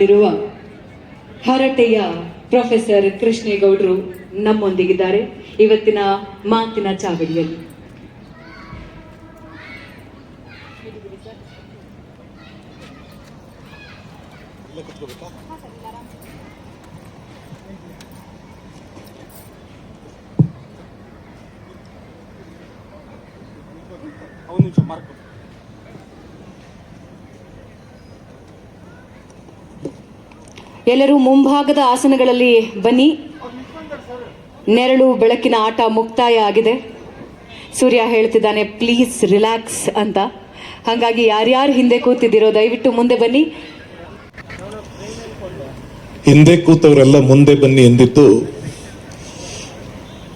ಮಾಡಿರುವ ಹರಟೆಯ ಪ್ರೊಫೆಸರ್ ಕೃಷ್ಣೇಗೌಡರು ನಮ್ಮೊಂದಿಗಿದ್ದಾರೆ ಇವತ್ತಿನ ಮಾತಿನ ಚಾವಡಿಯಲ್ಲಿ. ಎಲ್ಲರೂ ಮುಂಭಾಗದ ಆಸನಗಳಲ್ಲಿ ಬನ್ನಿ. ನೆರಳು ಬೆಳಕಿನ ಆಟ ಮುಕ್ತಾಯ ಆಗಿದೆ. ಸೂರ್ಯ ಹೇಳ್ತಿದ್ದಾನೆ ಪ್ಲೀಸ್ ರಿಲ್ಯಾಕ್ಸ್ ಅಂತ. ಹಾಗಾಗಿ ಯಾರ್ಯಾರು ಹಿಂದೆ ಕೂತಿದ್ದೀರೋ ದಯವಿಟ್ಟು ಮುಂದೆ ಬನ್ನಿ. ಹಿಂದೆ ಕೂತವರೆಲ್ಲ ಮುಂದೆ ಬನ್ನಿ ಎಂದಿದ್ದು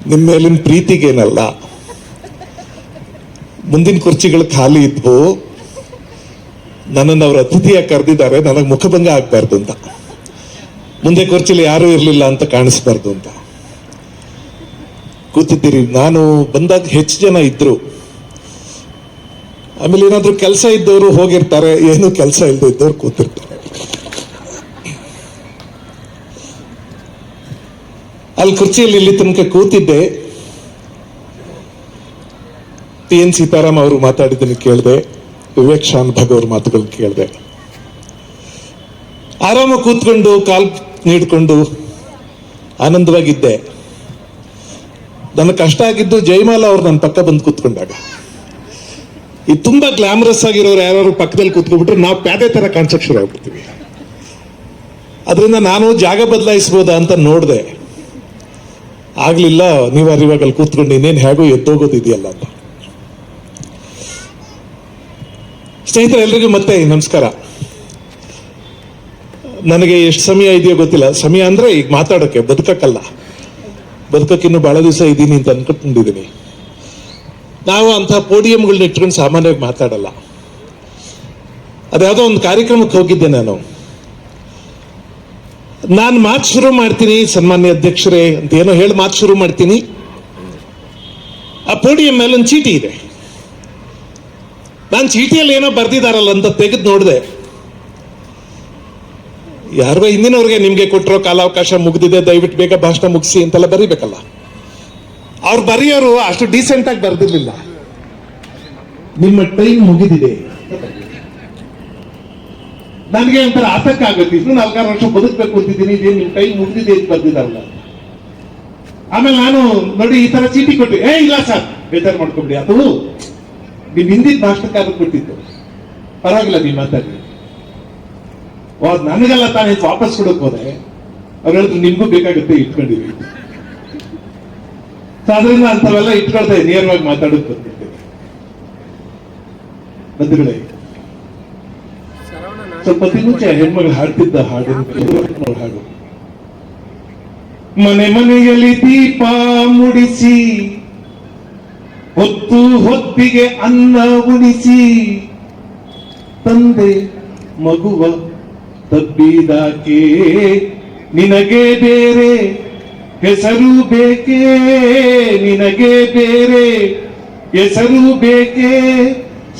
ನಿಮ್ಮ ಮೇಲಿನ ಪ್ರೀತಿಗೇನಲ್ಲ. ಮುಂದಿನ ಕುರ್ಚಿಗಳು ಖಾಲಿ ಇದ್ವು, ನನ್ನನ್ನು ಅವರು ಅತಿಥಿಯಾಗಿ ಕರೆದಿದ್ದಾರೆ, ನನಗೆ ಮುಖಭಂಗ ಆಗ್ಬಾರ್ದು ಅಂತ. ಮುಂದೆ ಕುರ್ಚಿಲಿ ಯಾರೂ ಇರಲಿಲ್ಲ ಅಂತ ಕಾಣಿಸ್ಬಾರ್ದು ಅಂತ ಕೂತಿದ್ದೀರಿ. ನಾನು ಬಂದಾಗ ಹೆಚ್ಚು ಜನ ಇದ್ರು. ಆಮೇಲೆ ಏನಾದ್ರು ಕೆಲಸ ಇದ್ದವರು ಹೋಗಿರ್ತಾರೆ, ಏನು ಕೆಲಸ ಇಲ್ಲದೆ ಇದ್ದವ್ರು ಕೂತಿರ್ತಾರೆ. ಅಲ್ಲಿ ಕುರ್ಚಿಯಲ್ಲಿ ಇಲ್ಲಿ ತನಕ ಕೂತಿದ್ದೆ. TN ಸೀತಾರಾಮ್ ಅವರು ಮಾತಾಡಿದ್ದನ್ನು ಕೇಳಿದೆ, ವಿವೇಕ್ ಶಾನ್ಭಾಗ್ ಅವ್ರ ಮಾತುಗಳನ್ನ ಕೇಳಿದೆ. ಆರಾಮ ಕೂತ್ಕೊಂಡು ಕಾಲ್ ನೀಡ್ಕೊಂಡು ಆನಂದವಾಗಿದ್ದೆ. ನನಗೆ ಕಷ್ಟ ಆಗಿದ್ದು ಜಯಮಾಲಾ ಅವ್ರು ನನ್ನ ಪಕ್ಕ ಬಂದು ಕೂತ್ಕೊಂಡಾಗ. ಈ ತುಂಬಾ ಗ್ಲಾಮರಸ್ ಆಗಿರೋರು ಯಾರು ಪಕ್ಕದಲ್ಲಿ ಕೂತ್ಕೊಂಡ್ಬಿಟ್ರೆ ನಾವು ಪ್ಯಾದೆ ತರ ಕಾಣಿಸಕ್ ಶುರು ಆಗ್ಬಿಡ್ತೀವಿ. ಅದರಿಂದ ನಾನು ಜಾಗ ಬದಲಾಯಿಸ್ಬೋದಾ ಅಂತ ನೋಡಿದೆ, ಆಗ್ಲಿಲ್ಲ. ನೀವು ಇವಾಗ ಅಲ್ಲಿ ಕೂತ್ಕೊಂಡು ಇನ್ನೇನು ಹೇಗೋ ಎದ್ದೋಗೋದಿದೆಯಲ್ಲ ಅಂತ. ಸ್ನೇಹಿತರೆ ಎಲ್ರಿಗೂ ಮತ್ತೆ ನಮಸ್ಕಾರ. ನನಗೆ ಎಷ್ಟು ಸಮಯ ಇದೆಯೋ ಗೊತ್ತಿಲ್ಲ. ಸಮಯ ಅಂದ್ರೆ ಈಗ ಮಾತಾಡೋಕೆ, ಬದುಕಕ್ಕಲ್ಲ. ಬದುಕಕ್ಕಿನ್ನು ಬಹಳ ದಿವಸ ಇದ್ದೀನಿ ಅಂತ ಅನ್ಕೊಂಡಿದ್ದೀನಿ. ನಾವು ಅಂತಹ ಪೋಡಿಯಂಗಳನ್ನ ಇಟ್ಕೊಂಡು ಸಾಮಾನ್ಯವಾಗಿ ಮಾತಾಡಲ್ಲ. ಅದ್ಯಾವುದೋ ಒಂದು ಕಾರ್ಯಕ್ರಮಕ್ಕೆ ಹೋಗಿದ್ದೆ ನಾನು ಮಾತು ಶುರು ಮಾಡ್ತೀನಿ, ಸನ್ಮಾನ್ಯ ಅಧ್ಯಕ್ಷರೇ ಅಂತ ಏನೋ ಹೇಳಿ ಮಾತು ಶುರು ಮಾಡ್ತೀನಿ. ಆ ಪೋಡಿಯಂ ಮೇಲೆ ಒಂದು ಚೀಟಿ ಇದೆ. ನಾನು ಚೀಟಿಯಲ್ಲಿ ಏನೋ ಬರ್ದಿದಾರಲ್ಲ ಅಂತ ತೆಗೆದು ನೋಡಿದೆ. ಯಾರಿಗೋ ಹಿಂದಿನವ್ರಿಗೆ ನಿಮ್ಗೆ ಕೊಟ್ಟಿರೋ ಕಾಲಾವಕಾಶ ಮುಗಿದಿದೆ, ದಯವಿಟ್ಟು ಬೇಗ ಭಾಷಣ ಮುಗಿಸಿ ಅಂತೆಲ್ಲ ಬರೀಬೇಕಲ್ಲ. ಅವ್ರು ಬರೆಯೋರು ಅಷ್ಟು ಡೀಸೆಂಟ್ ಆಗಿ ಬರ್ದಿರ್ಲಿಲ್ಲ. ನಿಮ್ಮ ಟೈಮ್ ಮುಗಿದಿದೆ. ನನಗೆ ಒಂಥರ ಆತಂಕ ಆಗುತ್ತೆ. ಇನ್ನು 4 ವರ್ಷ ಬದುಕಬೇಕು ಅಂತಿದ್ದೀನಿ, ಇದೇನು ನಿಮ್ಮ ಟೈಮ್ ಮುಗಿದಿದೆ ಅಂತ ಬರ್ದಿದಾರಲ್ಲ. ಆಮೇಲೆ ನಾನು ನೋಡಿ ಈ ತರ ಚೀಟಿ ಕೊಟ್ಟು, ಇಲ್ಲ ಸರ್ ಬೇಜಾರು ಮಾಡ್ಕೊಂಬಿಡಿ, ಅದು ನಿಮ್ ಹಿಂದಿನ ಭಾಷಣಕಾರ ಕೊಟ್ಟಿದ್ದು, ಪರವಾಗಿಲ್ಲ ನೀವು ಮಾತಾಡಿ. ನನಗೆಲ್ಲ ತಾನೇ ವಾಪಸ್ ಕೊಡಕ್ ಹೋದೆ. ಅವ್ರು ಹೇಳಿದ್ರು ನಿಮ್ಗೂ ಬೇಕಾಗುತ್ತೆ ಇಟ್ಕೊಂಡಿವಿ. ಅದರಿಂದ ಅಂತವೆಲ್ಲ ಇಟ್ಕೊಳ್ತಾ ನೇರವಾಗಿ ಮಾತಾಡೋದು ಬಂದಿದ್ದೇವೆ. ಬಂಧುಗಳೇ, ಸ್ವಲ್ಪ ಮುಂಚೆ ಹೆಣ್ಮಗಳು ಹಾಡ್ತಿದ್ದ ಹಾಡು, ಮನೆ ಮನೆಯಲ್ಲಿ ದೀಪ ಮುಡಿಸಿ, ಹೊತ್ತು ಹೊತ್ತಿಗೆ ಅನ್ನ ಉಣಿಸಿ, ತಂದೆ ಮಗುವ ತಬ್ಬಿದಾಕೆ, ನಿನಗೆ ಬೇರೆ ಹೆಸರು ಬೇಕೇ, ನಿನಗೆ ಬೇರೆ ಹೆಸರು ಬೇಕೇ,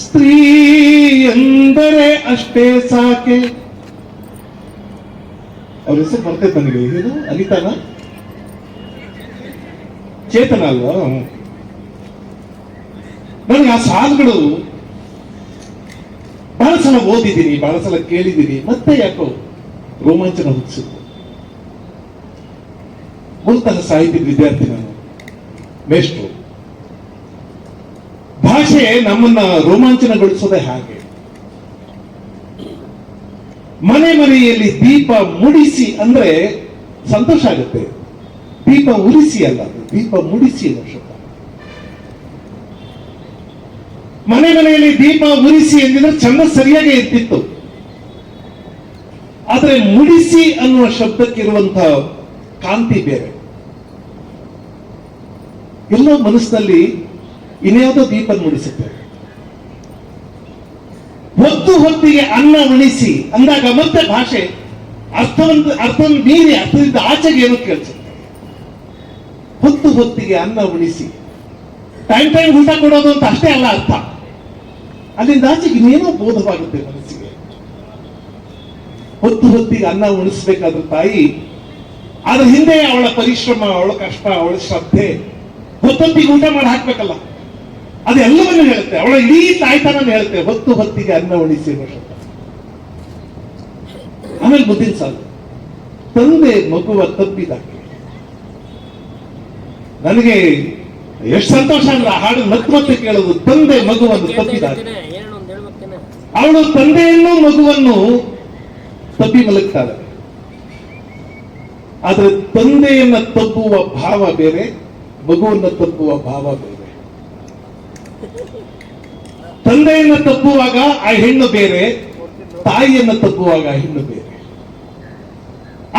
ಸ್ತ್ರೀ ಎಂದರೆ ಅಷ್ಟೇ ಸಾಕೆ. ಅವ್ರ ಹೆಸರು ಬರ್ತೈತೆ ನನಗೆ. ಏನು ಅನಿತಾನ, ಚೇತನ ಅಲ್ವಾ? ನನಗೆ ಆ ಸಾಲುಗಳು ಬಹಳ ಸಲ ಓದಿದ್ದೀನಿ, ಬಹಳ ಸಲ ಕೇಳಿದ್ದೀನಿ, ಮತ್ತೆ ಯಾಕೋ ರೋಮಾಂಚನ ಹುಟ್ಟಿಸಿತ್ತು. ಮೂಲತಃ ಸಾಹಿತ್ಯದ ವಿದ್ಯಾರ್ಥಿ ನಾನು, ಮೇಷ್ಟ್ರು. ಭಾಷೆ ನಮ್ಮನ್ನ ರೋಮಾಂಚನಗೊಳಿಸೋದೇ ಹಾಗೆ. ಮನೆ ಮನೆಯಲ್ಲಿ ದೀಪ ಮುಡಿಸಿ ಅಂದ್ರೆ ಸಂತೋಷ ಆಗುತ್ತೆ. ದೀಪ ಉರಿಸಿ ಅಲ್ಲ, ದೀಪ ಮುಡಿಸಿ ಅನ್ನೋ ಶಬ್ದ. ಮನೆ ಮನೆಯಲ್ಲಿ ದೀಪ ಉರಿಸಿ ಎಂದಿದ್ರೆ ಚಂದ ಸರಿಯಾಗಿ ಇರ್ತಿತ್ತು. ಆದ್ರೆ ಮುಡಿಸಿ ಅನ್ನುವ ಶಬ್ದಕ್ಕಿರುವಂತಹ ಕಾಂತಿ ಬೇರೆ. ಎಲ್ಲೋ ಮನಸ್ಸಿನಲ್ಲಿ ಇನ್ಯಾವುದೋ ದೀಪ ಮುಡಿಸುತ್ತೆ. ಹೊತ್ತು ಹೊತ್ತಿಗೆ ಅನ್ನ ಉಣಿಸಿ ಅಂದಾಗ ಮತ್ತೆ ಭಾಷೆ ಅರ್ಥವನ್ನು ಮೀರಿ ಅರ್ಥದಿಂದ ಆಚೆಗೆ ಏನೋ ಕೇಳಿಸುತ್ತೆ. ಹೊತ್ತು ಹೊತ್ತಿಗೆ ಅನ್ನ ಉಣಿಸಿ, ಟೈಮ್ ಊಟ ಕೊಡೋದು ಅಂತ ಅಷ್ಟೇ ಅಲ್ಲ ಅರ್ಥ. ಅಲ್ಲಿಂದ ಆಚೆಗೆ ಇನ್ನೇನೋ ಬೋಧವಾಗುತ್ತೆ ಮನಸ್ಸಿಗೆ. ಹೊತ್ತು ಹೊತ್ತಿಗೆ ಅನ್ನ ಉಣಿಸ್ಬೇಕಾದ್ರೆ ತಾಯಿ, ಅದ್ರ ಹಿಂದೆ ಅವಳ ಪರಿಶ್ರಮ, ಅವಳ ಕಷ್ಟ, ಅವಳ ಶ್ರದ್ಧೆ, ಹೊತ್ತೊತ್ತಿಗೆ ಊಟ ಮಾಡಿ ಹಾಕ್ಬೇಕಲ್ಲ, ಅದೆಲ್ಲವನ್ನು ಹೇಳುತ್ತೆ. ಅವಳ ಇಡೀ ತಾಯ್ತನ ಹೇಳುತ್ತೆ, ಹೊತ್ತು ಹೊತ್ತಿಗೆ ಅನ್ನ ಉಣಿಸಿ ಅನ್ನೋ ಶಬ್ದ. ಆಮೇಲೆ ಮುಂದಿನ ಸಾಲು, ತಂದೆ ಮಗುವ ತಪ್ಪಿದಾಕೆ. ನನಗೆ ಎಷ್ಟು ಸಂತೋಷ ಅಂದ್ರೆ ಆ ಹಾಡು ಮತ್ತೆ ಕೇಳೋದು, ತಂದೆ ಮಗುವನ್ನು ತಪ್ಪಿದಾಕೆ. ಅವಳು ತಂದೆಯನ್ನು ಮಗುವನ್ನು ತಪ್ಪಿ ಮಲಗ್ತಾಳೆ. ಆದ್ರೆ ತಂದೆಯನ್ನ ತಪ್ಪುವ ಭಾವ ಬೇರೆ, ಮಗುವನ್ನ ತಪ್ಪುವ ಭಾವ ಬೇರೆ. ತಂದೆಯನ್ನ ತಪ್ಪುವಾಗ ಆ ಹೆಣ್ಣು ಬೇರೆ, ತಾಯಿಯನ್ನ ತಪ್ಪುವಾಗ ಆ ಹೆಣ್ಣು ಬೇರೆ.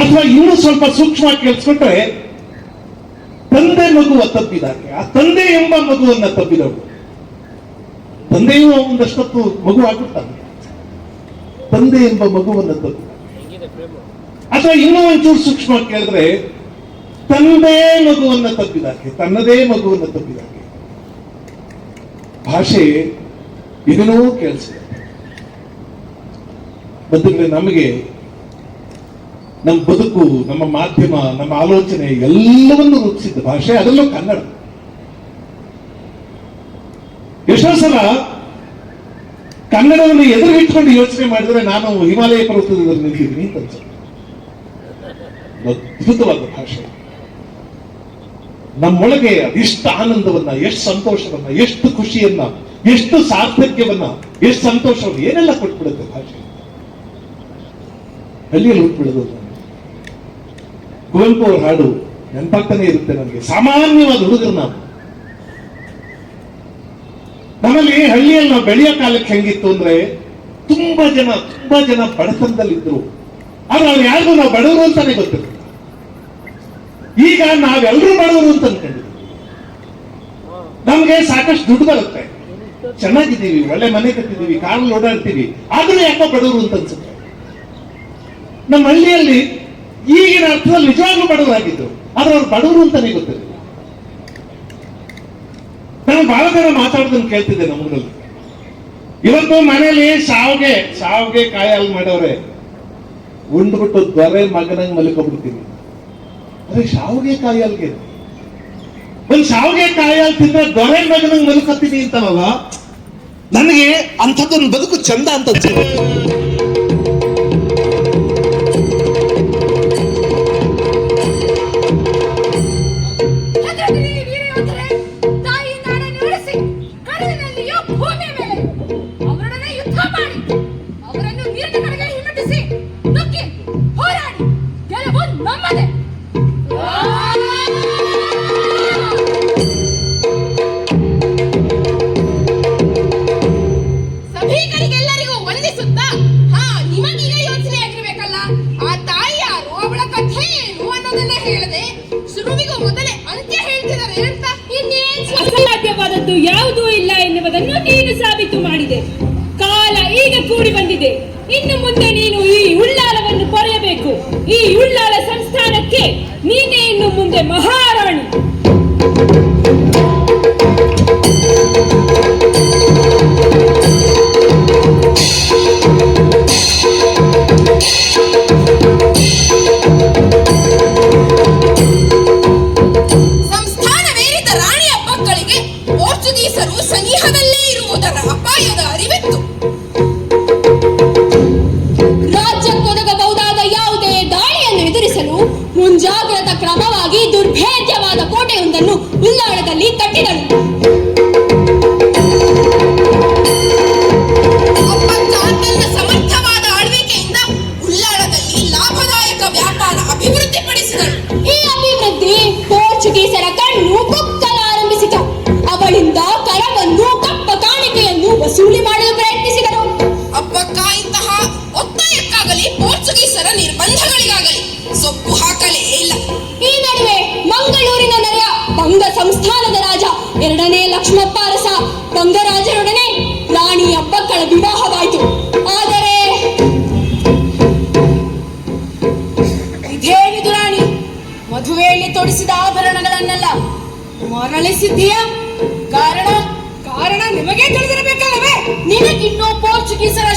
ಅಥವಾ ಇನ್ನೂ ಸ್ವಲ್ಪ ಸೂಕ್ಷ್ಮ ಕೇಳಿಸ್ಕೊಂಡ್ರೆ, ತಂದೆ ಮಗುವ ತಪ್ಪಿದಾಕೆ, ಆ ತಂದೆ ಎಂಬ ಮಗುವನ್ನ ತಪ್ಪಿದವಳು. ತಂದೆಯೂ ಒಂದಷ್ಟೊತ್ತು ಮಗು ಆಗ್ಬಿಡ್ತಾನೆ, ತಂದೆ ಎಂಬ ಮಗುವನ್ನ ತಪ್ಪಿದ. ಅಥವಾ ಇನ್ನೂ ಒಂಚೂರು ಸೂಕ್ಷ್ಮ ಕೇಳಿದ್ರೆ, ತಂದೆ ಮಗುವನ್ನ ತಪ್ಪಿದಾಕೆ, ತನ್ನದೇ ಮಗುವನ್ನ ತಪ್ಪಿದಾಕೆ. ಭಾಷೆ ಇದನ್ನೂ ಕೇಳಿಸಿದೆ. ಬಂಧುಗಳೇ, ನಮಗೆ ನಮ್ಮ ಬದುಕು, ನಮ್ಮ ಮಾಧ್ಯಮ, ನಮ್ಮ ಆಲೋಚನೆ ಎಲ್ಲವನ್ನೂ ರೂಪಿಸಿದ್ದ ಭಾಷೆ, ಅದರಲ್ಲೂ ಕನ್ನಡ. ಎಷ್ಟೋ ಸಲ ಕನ್ನಡವನ್ನು ಎದುರಿಟ್ಕೊಂಡು ಯೋಚನೆ ಮಾಡಿದ್ರೆ ನಾನು ಹಿಮಾಲಯ ಪರ್ವತದಲ್ಲಿ ನಿಂತಿದ್ದೀನಿ ಅಂತ ಅನ್ಸುತ್ತೆ. ಅದ್ಭುತವಾದ ಭಾಷೆ. ನಮ್ಮೊಳಗೆ ಅದೆಷ್ಟು ಆನಂದವನ್ನ, ಎಷ್ಟು ಸಂತೋಷವನ್ನ, ಎಷ್ಟು ಖುಷಿಯನ್ನ, ಎಷ್ಟು ಸಾರ್ಥಕ್ಯವನ್ನ, ಎಷ್ಟು ಸಂತೋಷವನ್ನು, ಏನೆಲ್ಲ ಕೊಟ್ಬಿಡುತ್ತೆ ಭಾಷೆ. ಹಳ್ಳಿಯಲ್ಲಿ ಹುಟ್ಬಿಡೋದು. ಕುವೆಂಪು ಅವ್ರ ಹಾಡು ನೆನಪಾಗ್ತಾನೆ ಇರುತ್ತೆ ನನಗೆ. ಸಾಮಾನ್ಯವಾದ ಹುಡುಗರು ನಾವು. ನಮ್ಮಲ್ಲಿ ಹಳ್ಳಿಯಲ್ಲಿ ನಾವು ಬೆಳೆಯೋ ಕಾಲಕ್ಕೆ ಹೆಂಗಿತ್ತು ಅಂದ್ರೆ, ತುಂಬಾ ಜನ ಬಡತನದಲ್ಲಿದ್ರು. ಆದ್ರೆ ಅವ್ರು ಯಾರಿಗೂ ನಾವು ಬಡವರು ಅಂತಾನೆ ಗೊತ್ತಿಲ್ಲ. ಈಗ ನಾವೆಲ್ಲರೂ ಬಡವರು ಅಂತ ಅನ್ಕೊಂಡಿದ್ವಿ. ನಮ್ಗೆ ಸಾಕಷ್ಟು ದುಡ್ಡು ಬರುತ್ತೆ, ಚೆನ್ನಾಗಿದ್ದೀವಿ, ಒಳ್ಳೆ ಮನೆ ಕಟ್ಟಿದ್ದೀವಿ, ಕಾರಲ್ಲಿ ಓಡಾಡ್ತೀವಿ, ಆದ್ರೂ ಯಾಕೋ ಬಡವರು ಅಂತ ಅನ್ಸುತ್ತೆ. ನಮ್ಮ ಹಳ್ಳಿಯಲ್ಲಿ ಈಗಿನ ಅರ್ಥದಲ್ಲಿ ನಿಜವಾಗ್ಲೂ ಬಡವರಾಗಿದ್ರು, ಆದ್ರೆ ಅವ್ರು ಬಡವರು ಅಂತಾನೆ ಗೊತ್ತಿರಲಿಲ್ಲ. ನಾನು ಬಹಳ ಜನ ಮಾತಾಡೋದನ್ನ ಕೇಳ್ತಿದ್ದೆ ನಮ್ಮೂರಲ್ಲಿ. ಇವತ್ತು ಮನೆಯಲ್ಲಿ ಶಾವ್ಗೆ ಕಾಯಿ ಹಾಲು ಮಾಡವ್ರೆ, ಉಂಡ್ಬಿಟ್ಟು ದೊರೆ ಮಗನಂಗ್ ಮಲ್ಕೊಬಿಡ್ತೀನಿ. ಅದೇ ಶಾವ್ಗೆ ಕಾಯಿ ಹಾಲ್ಗೆ ಒಂದ್ ಶಾವ್ಗೆ ಕಾಯಿ ಹಾಲು ತಿಂದ್ರೆ ದೊರೆ ಮಗನಂಗ್ ಮಲ್ಕೊತೀನಿ ಅಂತನಲ್ಲ, ನನಗೆ ಅಂಥದ್ದೊಂದು ಬದುಕು ಚಂದ ಅಂತ ಅನ್ಸುತ್ತೆ. ಅಸಾಧ್ಯವಾದದ್ದು ಯಾವುದೂ ಇಲ್ಲ ಎನ್ನುವುದನ್ನು ನೀನು ಸಾಬೀತು ಮಾಡಿದೆ. ಕಾಲ ಈಗ ಕೂಡಿ ಬಂದಿದೆ. ಇನ್ನು ಮುಂದೆ ನೀನು ಈ ಉಳ್ಳಾಲವನ್ನು ಪೊರೆಯಬೇಕು. ಈ ಉಳ್ಳಾಲ ಸಂಸ್ಥಾನಕ್ಕೆ ನೀನೇ ಇನ್ನು ಮುಂದೆ ಮಹಾರಾಣಿ. ಸನಿಹದಲ್ಲೇ ಇರುವುದರ ಅಪಾಯದ ಅರಿವಿತ್ತು. ರಾಜ್ಯಕ್ಕೊದಗಬಹುದಾದ ಯಾವುದೇ ದಾಳಿಯನ್ನು ಎದುರಿಸಲು ಮುಂಜಾಗ್ರತಾ ಕ್ರಮವಾಗಿ ದುರ್ಭೇದ್ಯವಾದ ಕೋಟೆಯೊಂದನ್ನು ಉಳ್ಳಾಳದಲ್ಲಿ ಕಟ್ಟಿದಳು. ಅಪ್ಪಚ್ಚ ತನ್ನ ಸಮರ್ಥವಾದ ಆಳ್ವಿಕೆಯಿಂದ ಉಳ್ಳಾಳದಲ್ಲಿ ಲಾಭದಾಯಕ ವ್ಯಾಪಾರ ಅಭಿವೃದ್ಧಿಪಡಿಸಿದಳು. ಈ ಅಭಿವೃದ್ಧಿ ಪೋರ್ಚುಗೀಸರ ಕಣ್ಣು ಕುಕ್ಕಲಾರಂಭಿಸಿತು. ಅವಳಿಂದ ಕರವನ್ನು, ಕಪ್ಪ ಕಾಣಿಕೆಯನ್ನು ವಸೂಲಿ ಮಾಡಲು ಪ್ರಯತ್ನಿಸಿದರು. ಅಬ್ಬಕ್ಕ ಇಂತಹ ಒತ್ತಾಯಕ್ಕಾಗಲಿ ಪೋರ್ಚುಗೀಸರ ನಿರ್ಬಂಧಗಳಿಗಾಗಲಿ ಸೊಪ್ಪು ಹಾಕಲೇ ಇಲ್ಲ. ಈ ನಡುವೆ ಮಂಗಳೂರಿನ ನೆರೆಯ ಬಂಗ ಸಂಸ್ಥಾನದ ರಾಜ 2ನೇ ಲಕ್ಷ್ಮಪ್ಪ ಅರಸ ಬಂಗರಾಜರೊಡನೆ ರಾಣಿ ಅಬ್ಬಕ್ಕಳ ವಿವಾಹವಾಯಿತು. ಆದರೆ ಇದೇನಿದು ರಾಣಿ, ಮದುವೆಯಲ್ಲಿ ತೊಡಿಸಿದ ಆಭರಣಗಳನ್ನೆಲ್ಲ ಮರಳಿಸಿದ್ದೀಯಾ? ಕಾರಣ ನಿಮಗೆ ತಿಳಿದಿರಬೇಕಲ್ಲವೇ? ನಿನಗಿನ್ನೂ ಪೋರ್ಚುಗೀಸರ